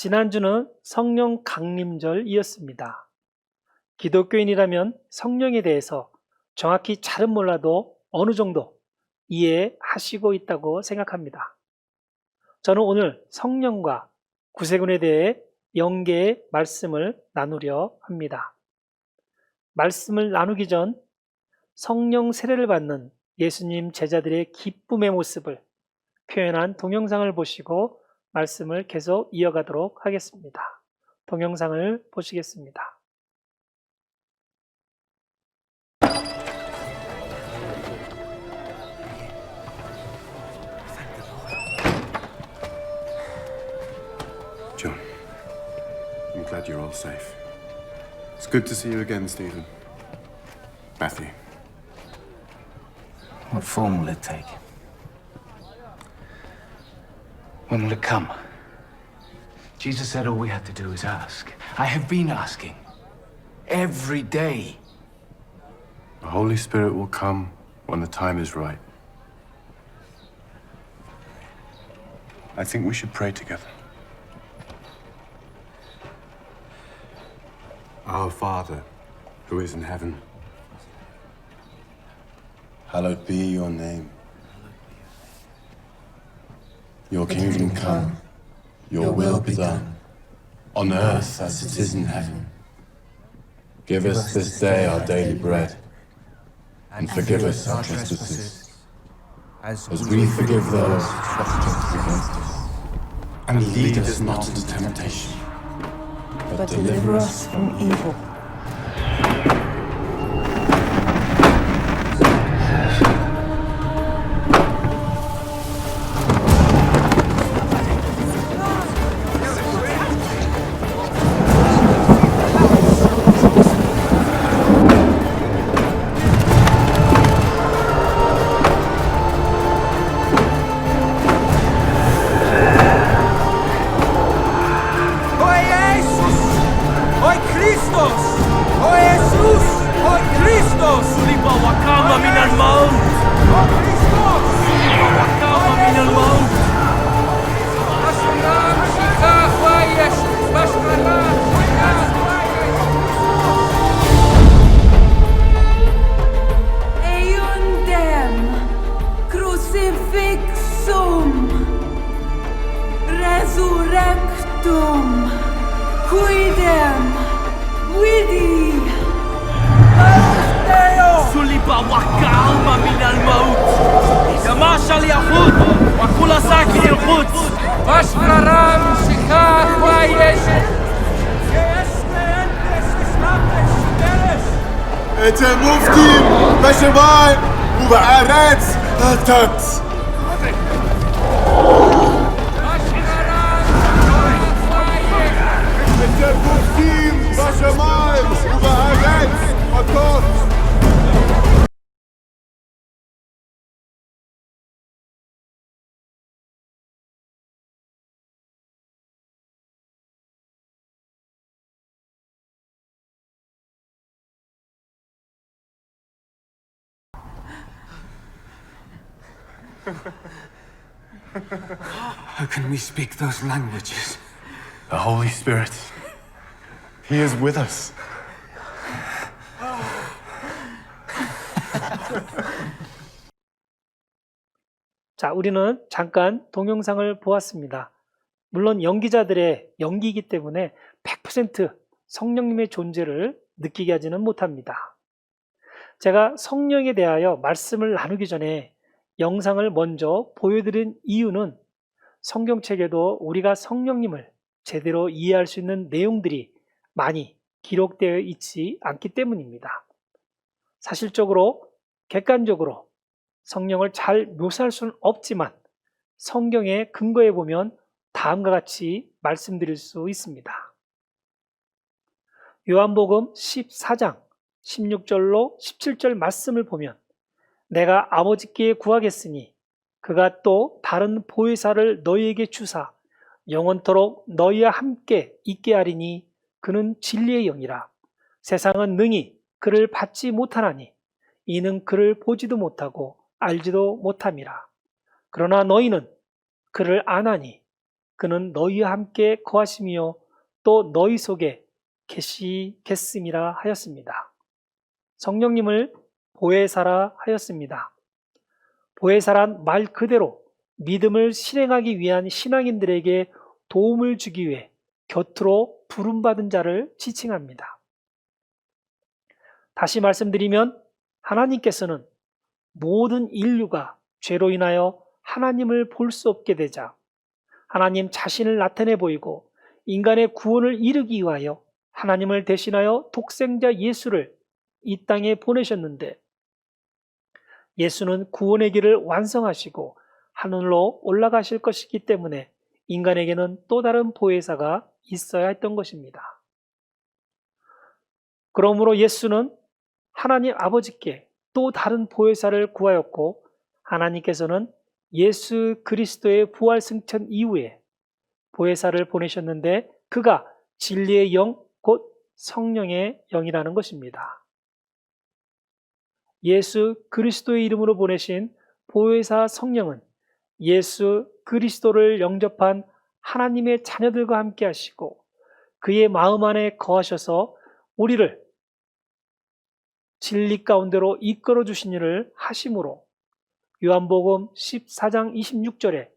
지난주는 성령 강림절이었습니다. 기독교인이라면 성령에 대해서 정확히 잘은 몰라도 어느 정도 이해하시고 있다고 생각합니다. 저는 오늘 성령과 구세군에 대해 연계의 말씀을 나누려 합니다. 말씀을 나누기 전 성령 세례를 받는 예수님 제자들의 기쁨의 모습을 표현한 동영상을 보시고 말씀을 계속 이어가도록 하겠습니다. 동영상을 보시겠습니다. John, I'm glad you're all safe. It's good to see you again, Stephen. Matthew. What form will it take? When will it come? Jesus said all we had to do is ask. I have been asking. Every day. The Holy Spirit will come when the time is right. I think we should pray together. Our Father, who is in heaven, hallowed be your name. Your kingdom come, your will be done, on earth as it is in heaven. Give us this day our daily bread, and forgive us our trespasses, as we forgive those who trespass against us. And lead us not into temptation, but deliver us from evil. Resurrectum, quidem, vidi, سلب وقام من الموت تماشى اليهود وكل ساكن القدس Vashkaram Shikha Kwayesh. את המופתים בשמיים ובארץ הטקס. את המופתים בשמיים ובארץ הטקס. How can we speak those languages? The Holy Spirit, He is with us. 자, 우리는 잠깐 동영상을 보았습니다. 물론 연기자들의 연기이기 때문에 100% 성령님의 존재를 느끼게 하지는 못합니다. 제가 성령에 대하여 말씀을 나누기 전에 영상을 먼저 보여드린 이유는 성경책에도 우리가 성령님을 제대로 이해할 수 있는 내용들이 많이 기록되어 있지 않기 때문입니다. 사실적으로, 객관적으로 성령을 잘 묘사할 수는 없지만 성경에 근거해 보면 다음과 같이 말씀드릴 수 있습니다. 요한복음 14장 16절로 17절 말씀을 보면 내가 아버지께 구하겠으니 그가 또 다른 보혜사를 너희에게 주사 영원토록 너희와 함께 있게 하리니 그는 진리의 영이라. 세상은 능히 그를 받지 못하나니 이는 그를 보지도 못하고 알지도 못함이라. 그러나 너희는 그를 아나니 그는 너희와 함께 거하시며 또 너희 속에 계시겠음이라 하였습니다. 성령님을 보혜사라 하였습니다. 보혜사란 말 그대로 믿음을 실행하기 위한 신앙인들에게 도움을 주기 위해 곁으로 부름받은 자를 지칭합니다. 다시 말씀드리면 하나님께서는 모든 인류가 죄로 인하여 하나님을 볼 수 없게 되자 하나님 자신을 나타내 보이고 인간의 구원을 이루기 위하여 하나님을 대신하여 독생자 예수를 이 땅에 보내셨는데, 예수는 구원의 길을 완성하시고 하늘로 올라가실 것이기 때문에 인간에게는 또 다른 보혜사가 있어야 했던 것입니다. 그러므로 예수는 하나님 아버지께 또 다른 보혜사를 구하였고, 하나님께서는 예수 그리스도의 부활 승천 이후에 보혜사를 보내셨는데, 그가 진리의 영, 곧 성령의 영이라는 것입니다. 예수 그리스도의 이름으로 보내신 보혜사 성령은 예수 그리스도를 영접한 하나님의 자녀들과 함께 하시고 그의 마음 안에 거하셔서 우리를 진리 가운데로 이끌어 주신 일을 하심으로 요한복음 14장 26절에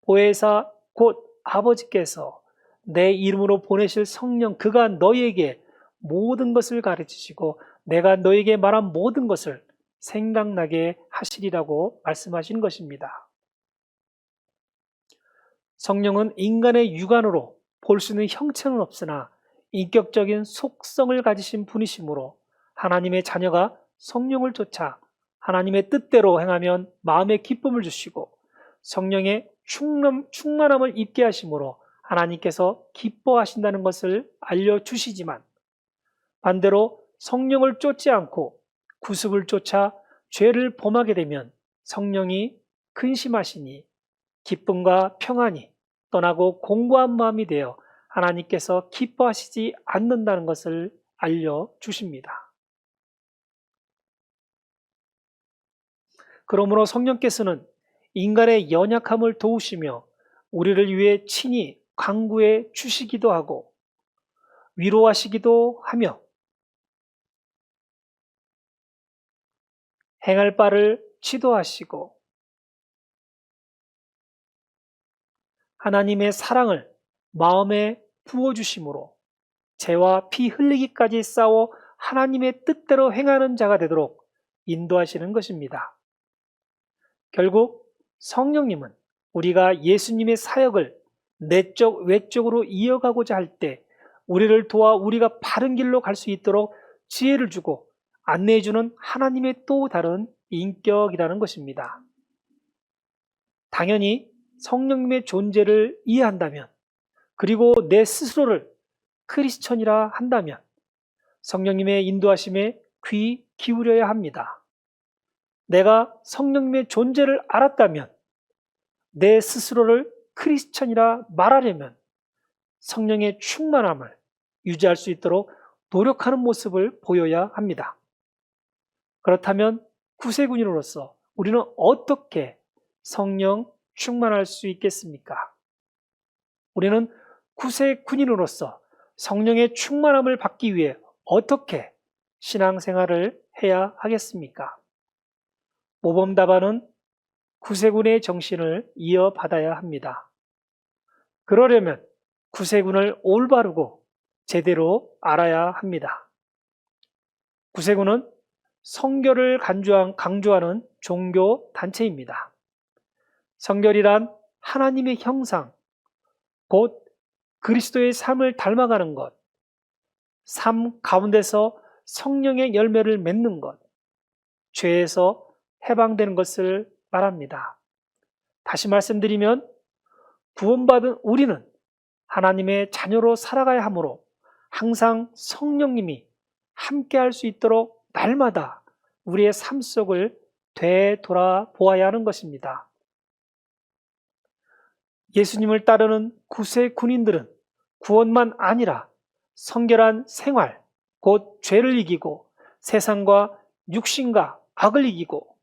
보혜사 곧 아버지께서 내 이름으로 보내실 성령, 그가 너희에게 모든 것을 가르치시고 내가 너희에게 말한 모든 것을 생각나게 하시리라고 말씀하신 것입니다. 성령은 인간의 육안으로 볼 수 있는 형체는 없으나 인격적인 속성을 가지신 분이시므로 하나님의 자녀가 성령을 쫓아 하나님의 뜻대로 행하면 마음의 기쁨을 주시고 성령의 충만함을 입게 하심으로 하나님께서 기뻐하신다는 것을 알려주시지만, 반대로 성령을 쫓지 않고 구습을 쫓아 죄를 범하게 되면 성령이 근심하시니 기쁨과 평안이 떠나고 공고한 마음이 되어 하나님께서 기뻐하시지 않는다는 것을 알려주십니다. 그러므로 성령께서는 인간의 연약함을 도우시며 우리를 위해 친히 강구해 주시기도 하고 위로하시기도 하며 행할 바를 지도하시고 하나님의 사랑을 마음에 부어주심으로 죄와 피 흘리기까지 싸워 하나님의 뜻대로 행하는 자가 되도록 인도하시는 것입니다. 결국 성령님은 우리가 예수님의 사역을 내적 외적으로 이어가고자 할 때 우리를 도와 우리가 바른 길로 갈 수 있도록 지혜를 주고 안내해주는 하나님의 또 다른 인격이라는 것입니다. 당연히 성령님의 존재를 이해한다면, 그리고 내 스스로를 크리스천이라 한다면 성령님의 인도하심에 귀 기울여야 합니다. 내가 성령님의 존재를 알았다면 내 스스로를 크리스천이라 말하려면 성령의 충만함을 유지할 수 있도록 노력하는 모습을 보여야 합니다. 그렇다면 구세군인으로서 우리는 어떻게 성령 충만할 수 있겠습니까? 우리는 구세군인으로서 성령의 충만함을 받기 위해 어떻게 신앙생활을 해야 하겠습니까? 모범답안은 구세군의 정신을 이어받아야 합니다. 그러려면 구세군을 올바르고 제대로 알아야 합니다. 구세군은 성결을 강조하는 종교 단체입니다. 성결이란 하나님의 형상, 곧 그리스도의 삶을 닮아가는 것, 삶 가운데서 성령의 열매를 맺는 것, 죄에서 해방되는 것을 말합니다. 다시 말씀드리면 구원받은 우리는 하나님의 자녀로 살아가야 하므로 항상 성령님이 함께 할 수 있도록 날마다 우리의 삶 속을 되돌아보아야 하는 것입니다. 예수님을 따르는 구세군인들은 구원만 아니라 성결한 생활, 곧 죄를 이기고 세상과 육신과 악을 이기고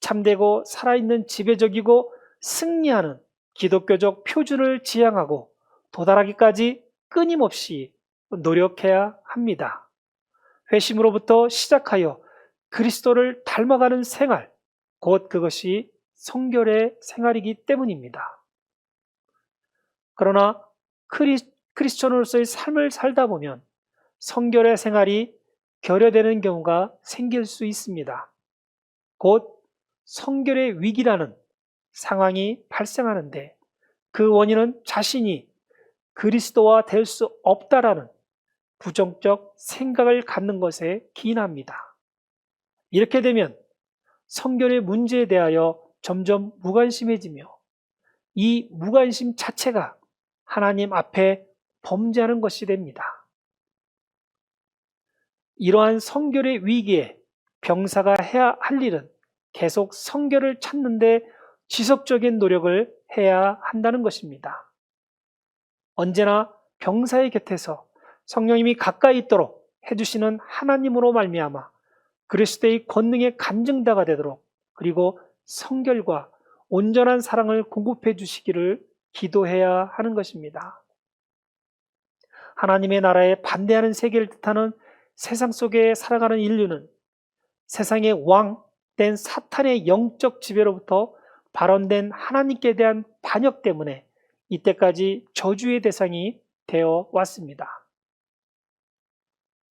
참되고 살아있는 지배적이고 승리하는 기독교적 표준을 지향하고 도달하기까지 끊임없이 노력해야 합니다. 회심으로부터 시작하여 그리스도를 닮아가는 생활, 곧 그것이 성결의 생활이기 때문입니다. 그러나 크리스천으로서의 삶을 살다 보면 성결의 생활이 결여되는 경우가 생길 수 있습니다. 곧 성결의 위기라는 상황이 발생하는데 그 원인은 자신이 그리스도와 될 수 없다라는 부정적 생각을 갖는 것에 기인합니다. 이렇게 되면 성결의 문제에 대하여 점점 무관심해지며 이 무관심 자체가 하나님 앞에 범죄하는 것이 됩니다. 이러한 성결의 위기에 병사가 해야 할 일은 계속 성결을 찾는데 지속적인 노력을 해야 한다는 것입니다. 언제나 병사의 곁에서 성령님이 가까이 있도록 해주시는 하나님으로 말미암아 그리스도의 권능의 간증자가 되도록 그리고 성결과 온전한 사랑을 공급해 주시기를 기도해야 하는 것입니다. 하나님의 나라에 반대하는 세계를 뜻하는 세상 속에 살아가는 인류는 세상의 왕된 사탄의 영적 지배로부터 발원된 하나님께 대한 반역 때문에 이때까지 저주의 대상이 되어 왔습니다.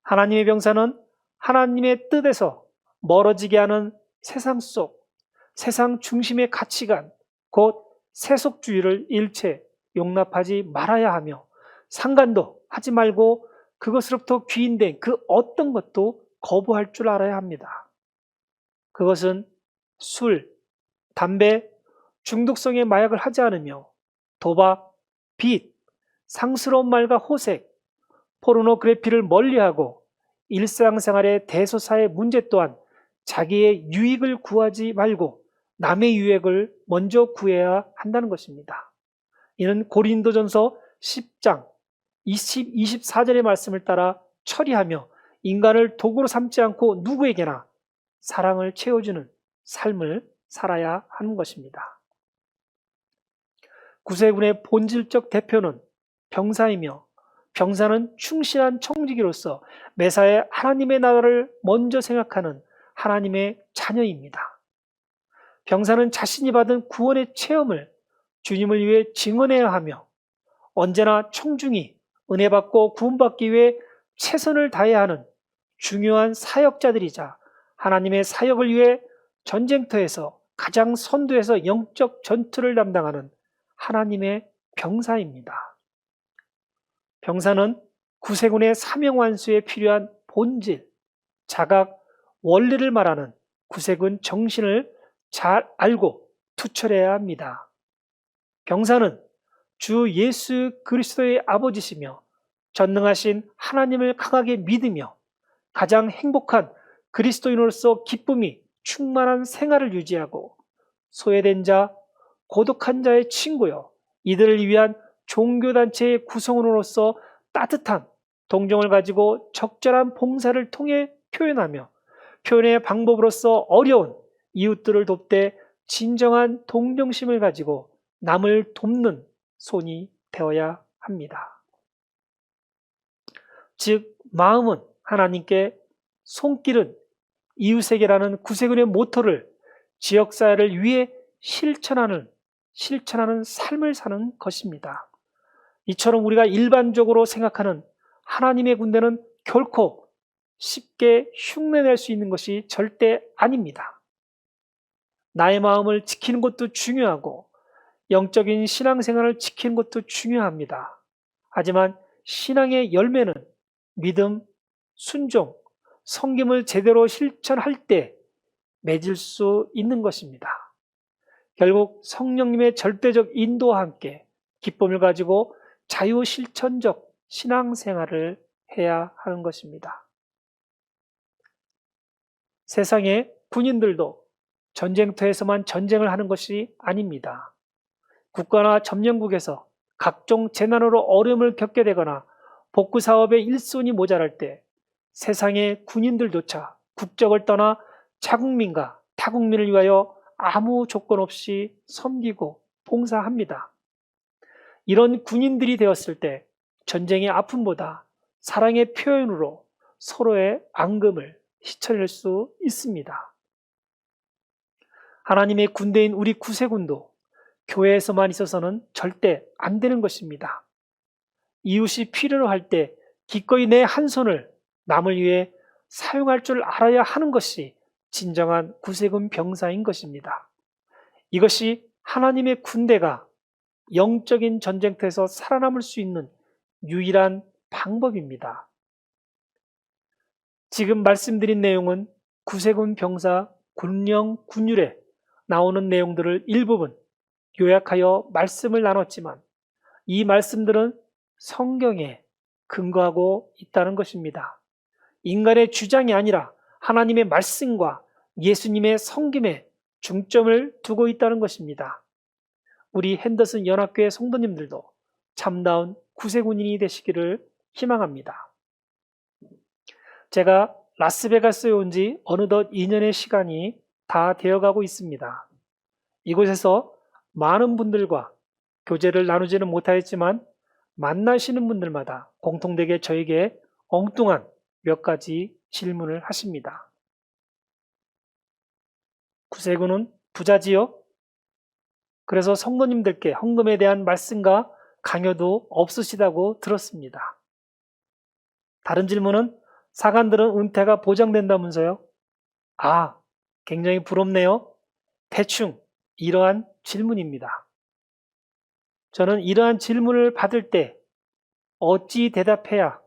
하나님의 병사는 하나님의 뜻에서 멀어지게 하는 세상 속, 세상 중심의 가치관, 곧 세속주의를 일체 용납하지 말아야 하며 상관도 하지 말고 그것으로부터 귀인된 그 어떤 것도 거부할 줄 알아야 합니다. 그것은 술, 담배, 중독성의 마약을 하지 않으며 도박, 빚, 상스러운 말과 호색, 포르노그래피를 멀리하고 일상생활의 대소사의 문제 또한 자기의 유익을 구하지 말고 남의 유익을 먼저 구해야 한다는 것입니다. 이는 고린도전서 10장 24절의 말씀을 따라 처리하며 인간을 도구로 삼지 않고 누구에게나 사랑을 채워주는 삶을 살아야 하는 것입니다. 구세군의 본질적 대표는 병사이며 병사는 충실한 청지기로서 매사에 하나님의 나라를 먼저 생각하는 하나님의 자녀입니다. 병사는 자신이 받은 구원의 체험을 주님을 위해 증언해야 하며 언제나 청중이 은혜 받고 구원받기 위해 최선을 다해야 하는 중요한 사역자들이자 하나님의 사역을 위해 전쟁터에서 가장 선두에서 영적 전투를 담당하는 하나님의 병사입니다. 병사는 구세군의 사명 완수에 필요한 본질, 자각, 원리를 말하는 구세군 정신을 잘 알고 투철해야 합니다. 병사는 주 예수 그리스도의 아버지시며 전능하신 하나님을 강하게 믿으며 가장 행복한 그리스도인으로서 기쁨이 충만한 생활을 유지하고 소외된 자, 고독한 자의 친구여 이들을 위한 종교단체의 구성원으로서 따뜻한 동정을 가지고 적절한 봉사를 통해 표현하며 표현의 방법으로서 어려운 이웃들을 돕되 진정한 동정심을 가지고 남을 돕는 손이 되어야 합니다. 즉 마음은 하나님께, 손길은 이웃에게라는 구세군의 모토를 지역사회를 위해 실천하는 삶을 사는 것입니다. 이처럼 우리가 일반적으로 생각하는 하나님의 군대는 결코 쉽게 흉내낼 수 있는 것이 절대 아닙니다. 나의 마음을 지키는 것도 중요하고 영적인 신앙생활을 지키는 것도 중요합니다. 하지만 신앙의 열매는 믿음, 순종, 섬김을 제대로 실천할 때 맺을 수 있는 것입니다. 결국 성령님의 절대적 인도와 함께 기쁨을 가지고 자유실천적 신앙생활을 해야 하는 것입니다. 세상의 군인들도 전쟁터에서만 전쟁을 하는 것이 아닙니다. 국가나 점령국에서 각종 재난으로 어려움을 겪게 되거나 복구 사업의 일손이 모자랄 때 세상의 군인들조차 국적을 떠나 자국민과 타국민을 위하여 아무 조건 없이 섬기고 봉사합니다. 이런 군인들이 되었을 때 전쟁의 아픔보다 사랑의 표현으로 서로의 앙금을 씻어낼 수 있습니다. 하나님의 군대인 우리 구세군도 교회에서만 있어서는 절대 안 되는 것입니다. 이웃이 필요로 할 때 기꺼이 내 한 손을 남을 위해 사용할 줄 알아야 하는 것이 진정한 구세군 병사인 것입니다. 이것이 하나님의 군대가 영적인 전쟁터에서 살아남을 수 있는 유일한 방법입니다. 지금 말씀드린 내용은 구세군 병사 군령 군율에 나오는 내용들을 일부분 요약하여 말씀을 나눴지만 이 말씀들은 성경에 근거하고 있다는 것입니다. 인간의 주장이 아니라 하나님의 말씀과 예수님의 섬김에 중점을 두고 있다는 것입니다. 우리 핸더슨 연합교회 성도님들도 참다운 구세군인이 되시기를 희망합니다. 제가 라스베가스에 온 지 어느덧 2년의 시간이 다 되어가고 있습니다. 이곳에서 많은 분들과 교제를 나누지는 못하였지만 만나시는 분들마다 공통되게 저에게 엉뚱한 몇 가지 질문을 하십니다. 구세군은 부자지요? 그래서 성도님들께 헌금에 대한 말씀과 강요도 없으시다고 들었습니다. 다른 질문은 사관들은 은퇴가 보장된다면서요? 아, 굉장히 부럽네요. 대충 이러한 질문입니다. 저는 이러한 질문을 받을 때 어찌 대답해야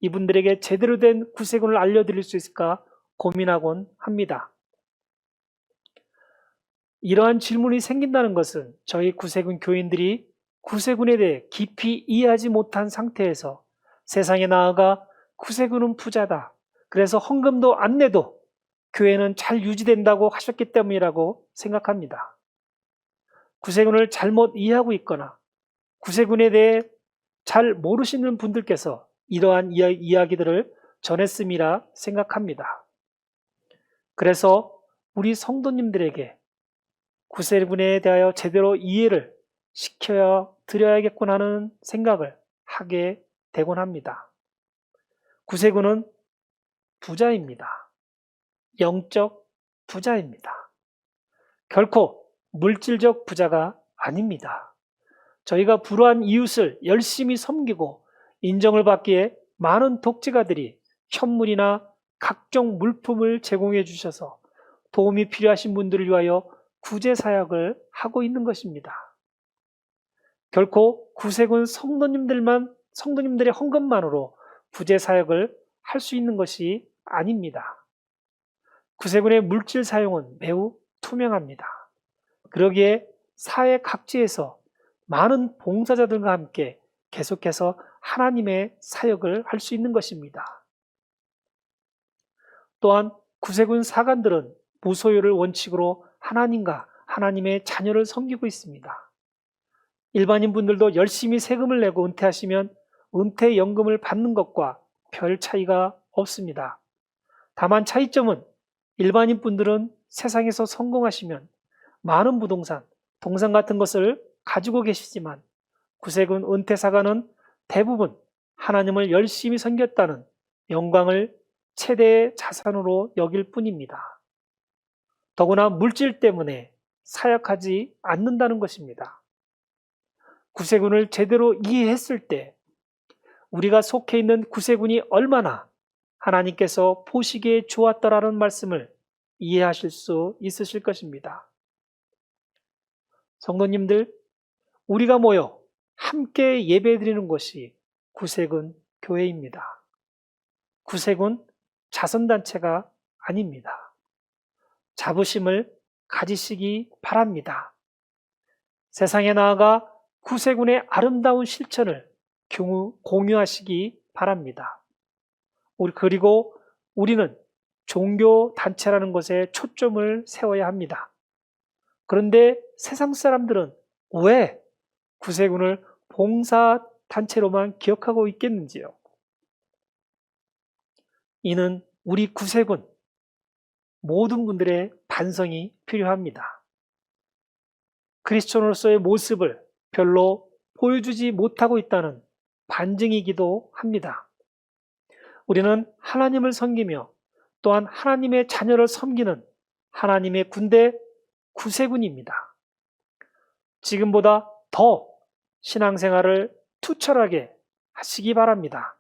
이분들에게 제대로 된 구세군을 알려드릴 수 있을까 고민하곤 합니다. 이러한 질문이 생긴다는 것은 저희 구세군 교인들이 구세군에 대해 깊이 이해하지 못한 상태에서 세상에 나아가 구세군은 부자다, 그래서 헌금도 안 내도 교회는 잘 유지된다고 하셨기 때문이라고 생각합니다. 구세군을 잘못 이해하고 있거나 구세군에 대해 잘 모르시는 분들께서 이러한 이야기들을 전했음이라 생각합니다. 그래서 우리 성도님들에게 구세군에 대하여 제대로 이해를 시켜 드려야겠구나 하는 생각을 하게 되곤 합니다. 구세군은 부자입니다. 영적 부자입니다. 결코 물질적 부자가 아닙니다. 저희가 불우한 이웃을 열심히 섬기고 인정을 받기에 많은 독재가들이 현물이나 각종 물품을 제공해 주셔서 도움이 필요하신 분들을 위하여 구제 사역을 하고 있는 것입니다. 결코 구세군 성도님들의 헌금만으로 구제 사역을 할 수 있는 것이 아닙니다. 구세군의 물질 사용은 매우 투명합니다. 그러기에 사회 각지에서 많은 봉사자들과 함께 계속해서 하나님의 사역을 할 수 있는 것입니다. 또한 구세군 사관들은 무소유를 원칙으로 하나님과 하나님의 자녀를 섬기고 있습니다. 일반인 분들도 열심히 세금을 내고 은퇴하시면 은퇴연금을 받는 것과 별 차이가 없습니다. 다만 차이점은 일반인 분들은 세상에서 성공하시면 많은 부동산, 동산 같은 것을 가지고 계시지만 구세군 은퇴사관은 대부분 하나님을 열심히 섬겼다는 영광을 최대의 자산으로 여길 뿐입니다. 더구나 물질 때문에 사역하지 않는다는 것입니다. 구세군을 제대로 이해했을 때 우리가 속해 있는 구세군이 얼마나 하나님께서 보시기에 좋았더라는 말씀을 이해하실 수 있으실 것입니다. 성도님들, 우리가 모여 함께 예배드리는 것이 구세군 교회입니다. 구세군 자선단체가 아닙니다. 자부심을 가지시기 바랍니다. 세상에 나아가 구세군의 아름다운 실천을 공유하시기 바랍니다. 그리고 우리는 종교단체라는 것에 초점을 세워야 합니다. 그런데 세상 사람들은 왜 구세군을 봉사단체로만 기억하고 있겠는지요? 이는 우리 구세군 모든 분들의 반성이 필요합니다. 크리스천으로서의 모습을 별로 보여주지 못하고 있다는 반증이기도 합니다. 우리는 하나님을 섬기며 또한 하나님의 자녀를 섬기는 하나님의 군대 구세군입니다. 지금보다 더 신앙생활을 투철하게 하시기 바랍니다.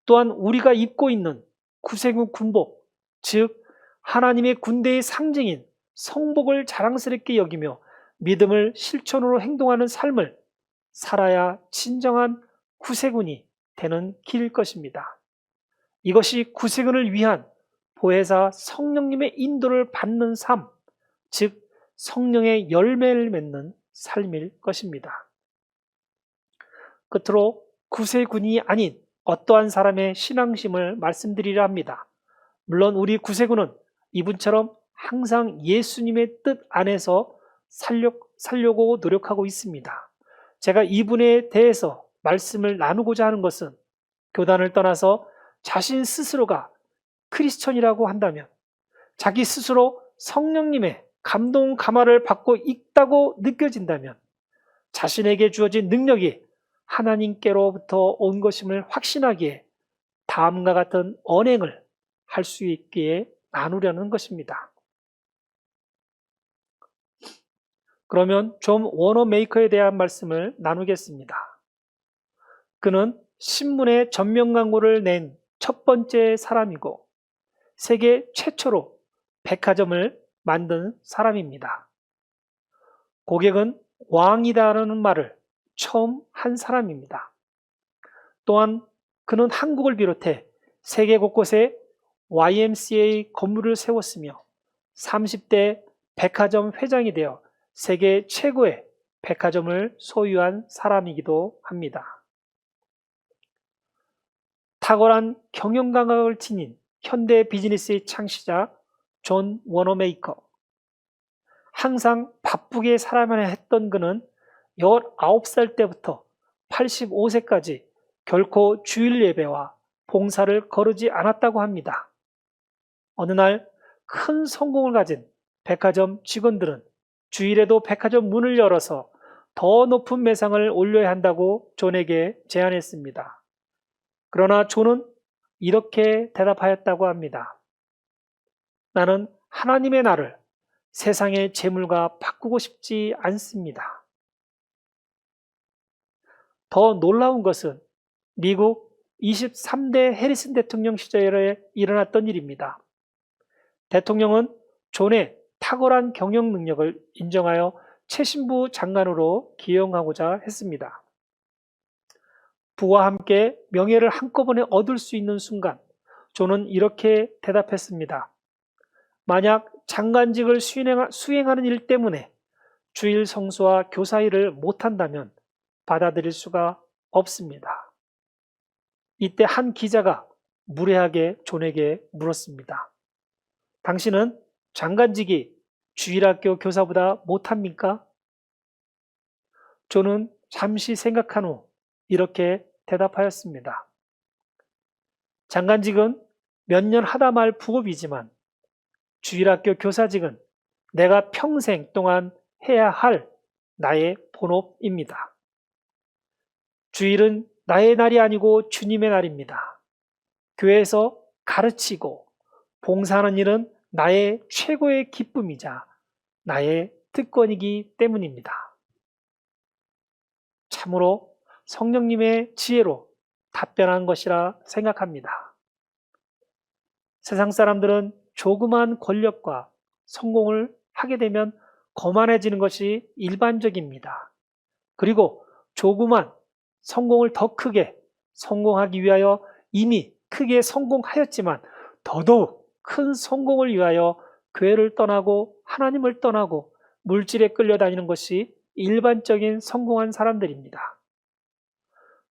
또한 우리가 입고 있는 구세군 군복, 즉 하나님의 군대의 상징인 성복을 자랑스럽게 여기며 믿음을 실천으로 행동하는 삶을 살아야 진정한 구세군이 되는 길일 것입니다. 이것이 구세군을 위한 보혜사 성령님의 인도를 받는 삶, 즉 성령의 열매를 맺는 삶일 것입니다. 끝으로 구세군이 아닌 어떠한 사람의 신앙심을 말씀드리려 합니다. 물론 우리 구세군은 이분처럼 항상 예수님의 뜻 안에서 살려고 노력하고 있습니다. 제가 이분에 대해서 말씀을 나누고자 하는 것은 교단을 떠나서 자신 스스로가 크리스천이라고 한다면, 자기 스스로 성령님의 감동 감화를 받고 있다고 느껴진다면, 자신에게 주어진 능력이 하나님께로부터 온 것임을 확신하기에 다음과 같은 언행을 할 수 있기에 나누려는 것입니다. 그러면 존 워너메이커에 대한 말씀을 나누겠습니다. 그는 신문에 전면 광고를 낸 첫 번째 사람이고 세계 최초로 백화점을 만든 사람입니다. 고객은 왕이다라는 말을 처음 한 사람입니다. 또한 그는 한국을 비롯해 세계 곳곳에 YMCA 건물을 세웠으며 30대 백화점 회장이 되어 세계 최고의 백화점을 소유한 사람이기도 합니다. 탁월한 경영 감각을 지닌 현대 비즈니스의 창시자 존 워너메이커. 항상 바쁘게 살아야만 했던 그는 19살 때부터 85세까지 결코 주일 예배와 봉사를 거르지 않았다고 합니다. 어느 날 큰 성공을 가진 백화점 직원들은 주일에도 백화점 문을 열어서 더 높은 매상을 올려야 한다고 존에게 제안했습니다. 그러나 존은 이렇게 대답하였다고 합니다. 나는 하나님의 나를 세상의 재물과 바꾸고 싶지 않습니다. 더 놀라운 것은 미국 23대 해리슨 대통령 시절에 일어났던 일입니다. 대통령은 존의 탁월한 경영 능력을 인정하여 최신부 장관으로 기용하고자 했습니다. 부와 함께 명예를 한꺼번에 얻을 수 있는 순간 존은 이렇게 대답했습니다. 만약 장관직을 수행하는 일 때문에 주일 성수와 교사 일을 못한다면 받아들일 수가 없습니다. 이때 한 기자가 무례하게 존에게 물었습니다. 당신은 장관직이 주일학교 교사보다 못합니까? 존은 잠시 생각한 후 이렇게 대답하였습니다. 장관직은 몇 년 하다 말 부업이지만 주일학교 교사직은 내가 평생 동안 해야 할 나의 본업입니다. 주일은 나의 날이 아니고 주님의 날입니다. 교회에서 가르치고 봉사하는 일은 나의 최고의 기쁨이자 나의 특권이기 때문입니다. 참으로 성령님의 지혜로 답변한 것이라 생각합니다. 세상 사람들은 조그만 권력과 성공을 하게 되면 거만해지는 것이 일반적입니다. 그리고 조그만 성공을 더 크게 성공하기 위하여 이미 크게 성공하였지만 더더욱 큰 성공을 위하여 교회를 떠나고 하나님을 떠나고 물질에 끌려다니는 것이 일반적인 성공한 사람들입니다.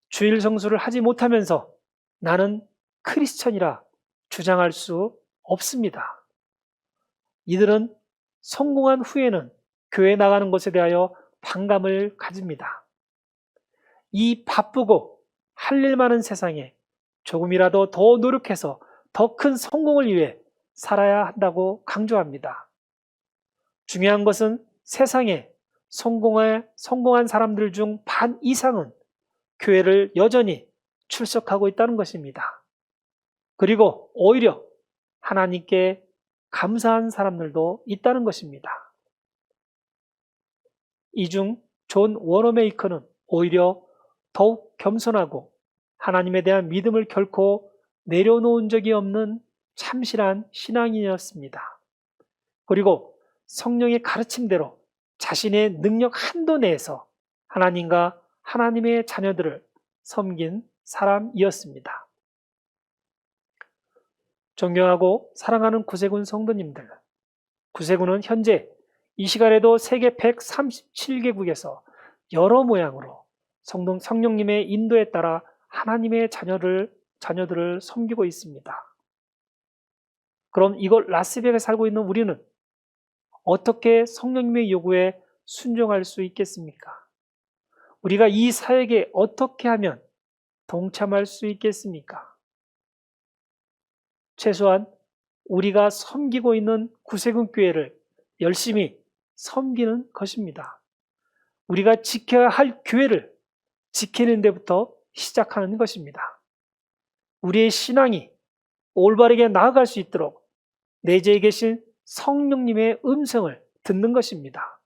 주일 성수를 하지 못하면서 나는 크리스천이라 주장할 수 없습니다. 이들은 성공한 후에는 교회 나가는 것에 대하여 반감을 가집니다. 이 바쁘고 할 일 많은 세상에 조금이라도 더 노력해서 더 큰 성공을 위해 살아야 한다고 강조합니다. 중요한 것은 세상에 성공한 사람들 중 반 이상은 교회를 여전히 출석하고 있다는 것입니다. 그리고 오히려 하나님께 감사한 사람들도 있다는 것입니다. 이 중 존 워너메이커는 오히려 더욱 겸손하고 하나님에 대한 믿음을 결코 내려놓은 적이 없는 참신한 신앙인이었습니다. 그리고 성령의 가르침대로 자신의 능력 한도 내에서 하나님과 하나님의 자녀들을 섬긴 사람이었습니다. 존경하고 사랑하는 구세군 성도님들, 구세군은 현재 이 시간에도 세계 137개국에서 여러 모양으로 성령님의 인도에 따라 하나님의 자녀들을 섬기고 있습니다. 그럼 이곳 라스베가스에 살고 있는 우리는 어떻게 성령님의 요구에 순종할 수 있겠습니까? 우리가 이 사역에 어떻게 하면 동참할 수 있겠습니까? 최소한 우리가 섬기고 있는 구세군 교회를 열심히 섬기는 것입니다. 우리가 지켜야 할 교회를 지키는 데부터 시작하는 것입니다. 우리의 신앙이 올바르게 나아갈 수 있도록 내재에 계신 성령님의 음성을 듣는 것입니다.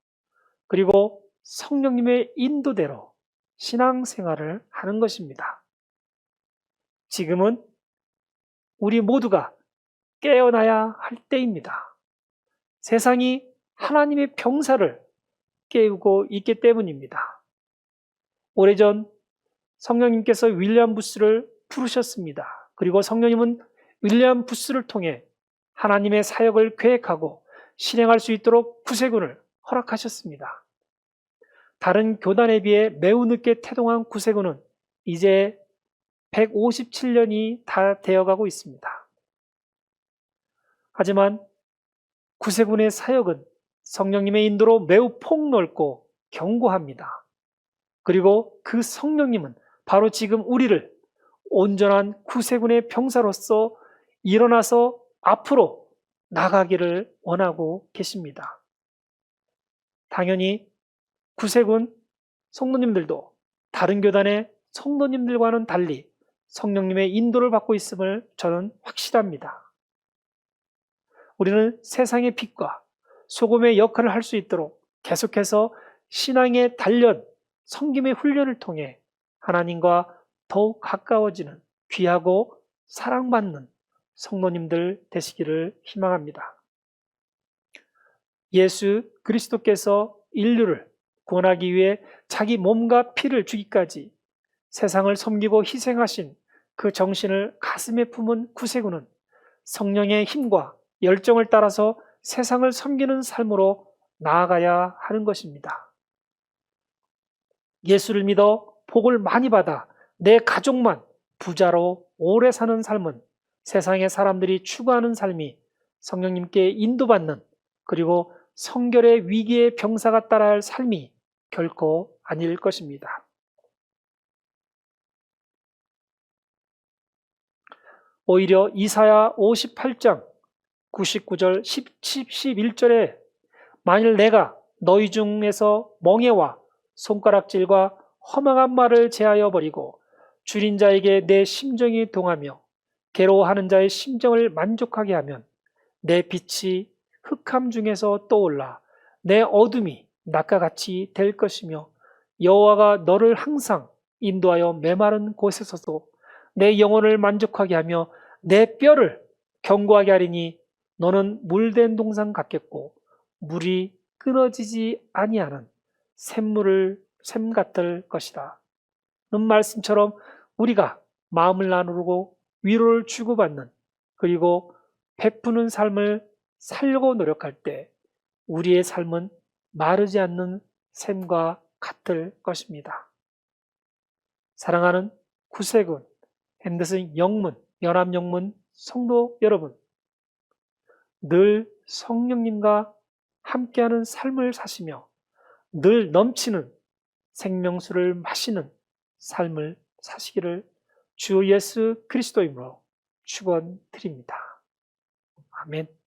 그리고 성령님의 인도대로 신앙생활을 하는 것입니다. 지금은 우리 모두가 깨어나야 할 때입니다. 세상이 하나님의 병사를 깨우고 있기 때문입니다. 오래전 성령님께서 윌리엄 부스를 부르셨습니다. 그리고 성령님은 윌리엄 부스를 통해 하나님의 사역을 계획하고 실행할 수 있도록 구세군을 허락하셨습니다. 다른 교단에 비해 매우 늦게 태동한 구세군은 이제 157년이 다 되어가고 있습니다. 하지만 구세군의 사역은 성령님의 인도로 매우 폭넓고 견고합니다. 그리고 그 성령님은 바로 지금 우리를 온전한 구세군의 병사로서 일어나서 앞으로 나가기를 원하고 계십니다. 당연히 구세군 성도님들도 다른 교단의 성도님들과는 달리 성령님의 인도를 받고 있음을 저는 확실합니다. 우리는 세상의 빛과 소금의 역할을 할 수 있도록 계속해서 신앙의 단련, 섬김의 훈련을 통해 하나님과 더욱 가까워지는 귀하고 사랑받는 성도님들 되시기를 희망합니다. 예수 그리스도께서 인류를 구원하기 위해 자기 몸과 피를 주기까지 세상을 섬기고 희생하신 그 정신을 가슴에 품은 구세군은 성령의 힘과 열정을 따라서 세상을 섬기는 삶으로 나아가야 하는 것입니다. 예수를 믿어 복을 많이 받아 내 가족만 부자로 오래 사는 삶은 세상의 사람들이 추구하는 삶이 성령님께 인도받는 그리고 성결의 위기의 병사가 따라야 할 삶이 결코 아닐 것입니다. 오히려 이사야 58장 99절 11절에 만일 내가 너희 중에서 멍에와 손가락질과 허망한 말을 제하여 버리고 줄인 자에게 내 심정이 동하며 괴로워하는 자의 심정을 만족하게 하면 내 빛이 흑암 중에서 떠올라 내 어둠이 낮과 같이 될 것이며 여호와가 너를 항상 인도하여 메마른 곳에서도 내 영혼을 만족하게 하며 내 뼈를 견고하게 하리니 너는 물된 동산 같겠고 물이 끊어지지 아니하는 샘 같을 것이다. 는 말씀처럼 우리가 마음을 나누고 위로를 주고받는 그리고 베푸는 삶을 살려고 노력할 때 우리의 삶은 마르지 않는 샘과 같을 것입니다. 사랑하는 구세군, 핸더슨 영문, 연합영문 성도 여러분, 늘 성령님과 함께하는 삶을 사시며 늘 넘치는 생명수를 마시는 삶을 사시기를 주 예수 그리스도 이름으로 축원드립니다. 아멘.